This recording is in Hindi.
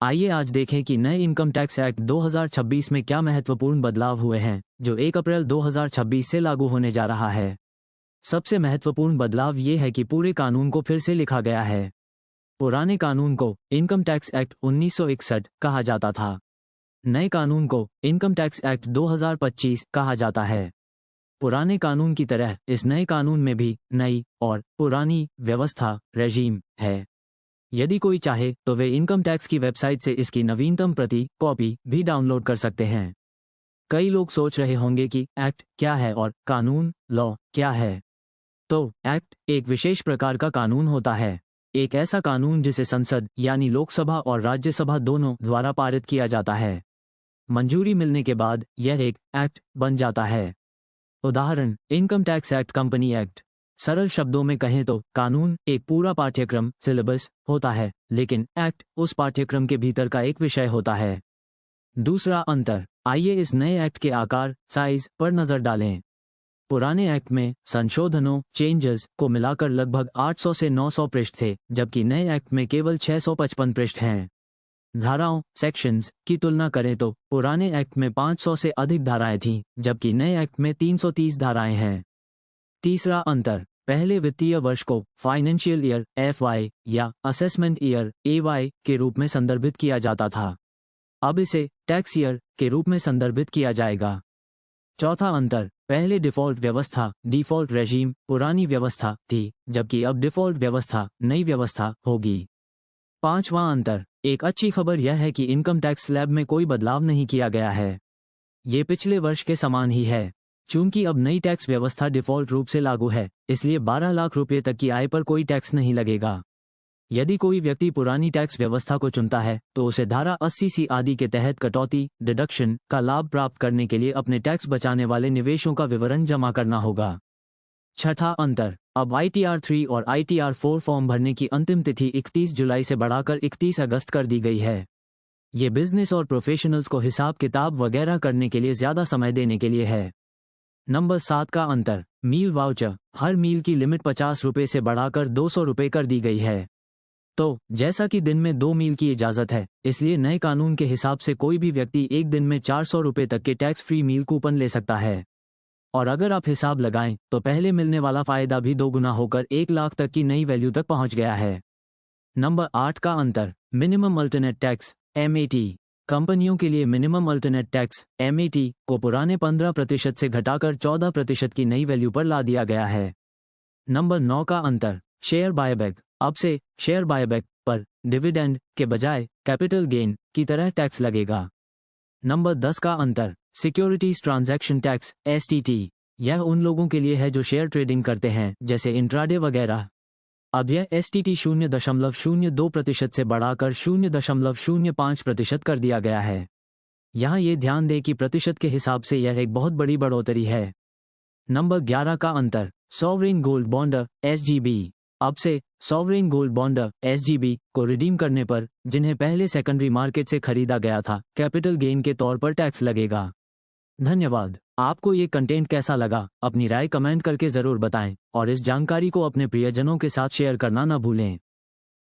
आइए आज देखें कि नए इनकम टैक्स एक्ट 2026 में क्या महत्वपूर्ण बदलाव हुए हैं जो 1 अप्रैल 2026 से लागू होने जा रहा है। सबसे महत्वपूर्ण बदलाव ये है कि पूरे कानून को फिर से लिखा गया है। पुराने कानून को इनकम टैक्स एक्ट 1961 कहा जाता था। नए कानून को इनकम टैक्स एक्ट 2025 कहा जाता है। पुराने कानून की तरह इस नए कानून में भी नई और पुरानी व्यवस्था रेजीम है। यदि कोई चाहे तो वे इनकम टैक्स की वेबसाइट से इसकी नवीनतम प्रति कॉपी भी डाउनलोड कर सकते हैं। कई लोग सोच रहे होंगे कि एक्ट क्या है और कानून लॉ क्या है। तो एक्ट एक विशेष प्रकार का कानून होता है, एक ऐसा कानून जिसे संसद यानी लोकसभा और राज्यसभा दोनों द्वारा पारित किया जाता है। मंजूरी मिलने के बाद यह एक एक्ट बन जाता है। उदाहरण income tax act, company act. सरल शब्दों में कहें तो कानून एक पूरा पाठ्यक्रम सिलेबस होता है, लेकिन एक्ट उस पाठ्यक्रम के भीतर का एक विषय होता है। दूसरा अंतर, आइए इस नए एक्ट के आकार साइज पर नजर डालें। पुराने एक्ट में संशोधनों चेंजेस को मिलाकर लगभग 800 से 900 पृष्ठ थे, जबकि नए एक्ट में केवल 655 पृष्ठ हैं। धाराओं सेक्शंस की तुलना करें तो पुराने एक्ट में 500 से अधिक धाराएं थीं, जबकि नए एक्ट में 330 धाराएं हैं। तीसरा अंतर, पहले वित्तीय वर्ष को फाइनेंशियल ईयर FY या असेसमेंट ईयर AY के रूप में संदर्भित किया जाता था। अब इसे टैक्स ईयर के रूप में संदर्भित किया जाएगा। चौथा अंतर, पहले डिफ़ॉल्ट व्यवस्था डिफ़ॉल्ट रेजीम पुरानी व्यवस्था थी, जबकि अब डिफ़ॉल्ट व्यवस्था नई व्यवस्था होगी। पांचवां अंतर, एक अच्छी खबर यह है कि इनकम टैक्स स्लैब में कोई बदलाव नहीं किया गया है। ये पिछले वर्ष के समान ही है। चूंकि अब नई टैक्स व्यवस्था डिफ़ॉल्ट रूप से लागू है, इसलिए 12 लाख रुपये तक की आय पर कोई टैक्स नहीं लगेगा। यदि कोई व्यक्ति पुरानी टैक्स व्यवस्था को चुनता है तो उसे धारा 80C आदि के तहत कटौती डिडक्शन का लाभ प्राप्त करने के लिए अपने टैक्स बचाने वाले निवेशों का विवरण जमा करना होगा। छठा अंतर, अब ITR 3 और ITR 4 फॉर्म भरने की अंतिम तिथि 31 जुलाई से बढ़ाकर 31 अगस्त कर दी गई है। ये बिजनेस और प्रोफेशनल्स को हिसाब किताब वगैरह करने के लिए ज़्यादा समय देने के लिए है। नंबर 7 का अंतर, मील वाउचर, हर मील की लिमिट 50 रुपये से बढ़ाकर 200 रुपये कर दी गई है। तो जैसा कि दिन में 2 मील की इजाज़त है, इसलिए नए कानून के हिसाब से कोई भी व्यक्ति एक दिन में 400 रुपये तक के टैक्स फ्री मील कूपन ले सकता है। और अगर आप हिसाब लगाएं तो पहले मिलने वाला फ़ायदा भी 2 गुना होकर 1 लाख तक की नई वैल्यू तक पहुंच गया है। नंबर 8 का अंतर, मिनिमम अल्टरनेट टैक्स MAT। कंपनियों के लिए मिनिमम अल्टरनेट टैक्स MAT को पुराने 15% से घटाकर 14% की नई वैल्यू पर ला दिया गया है। नंबर 9 का अंतर, शेयर बायबैक। अब से शेयर बायबैक पर डिविडेंड के बजाय कैपिटल गेन की तरह टैक्स लगेगा। नंबर 10 का अंतर, सिक्योरिटीज ट्रांजैक्शन टैक्स STT। यह उन लोगों के लिए है जो शेयर ट्रेडिंग करते हैं, जैसे इंट्राडे वगैरह। अब यह STT 0.02% से बढ़ाकर 0.05% कर दिया गया है। यहाँ ये ध्यान दें कि प्रतिशत के हिसाब से यह एक बहुत बड़ी बढ़ोतरी है। नंबर 11 का अंतर, सॉवरेन गोल्ड बॉन्ड SGB। अब से सॉवरेन गोल्ड बॉन्ड SGB को रिडीम करने पर, जिन्हें पहले सेकेंडरी मार्केट से खरीदा गया था, कैपिटल गेन के तौर पर टैक्स लगेगा। धन्यवाद। आपको ये कंटेंट कैसा लगा, अपनी राय कमेंट करके ज़रूर बताएं और इस जानकारी को अपने प्रियजनों के साथ शेयर करना न भूलें।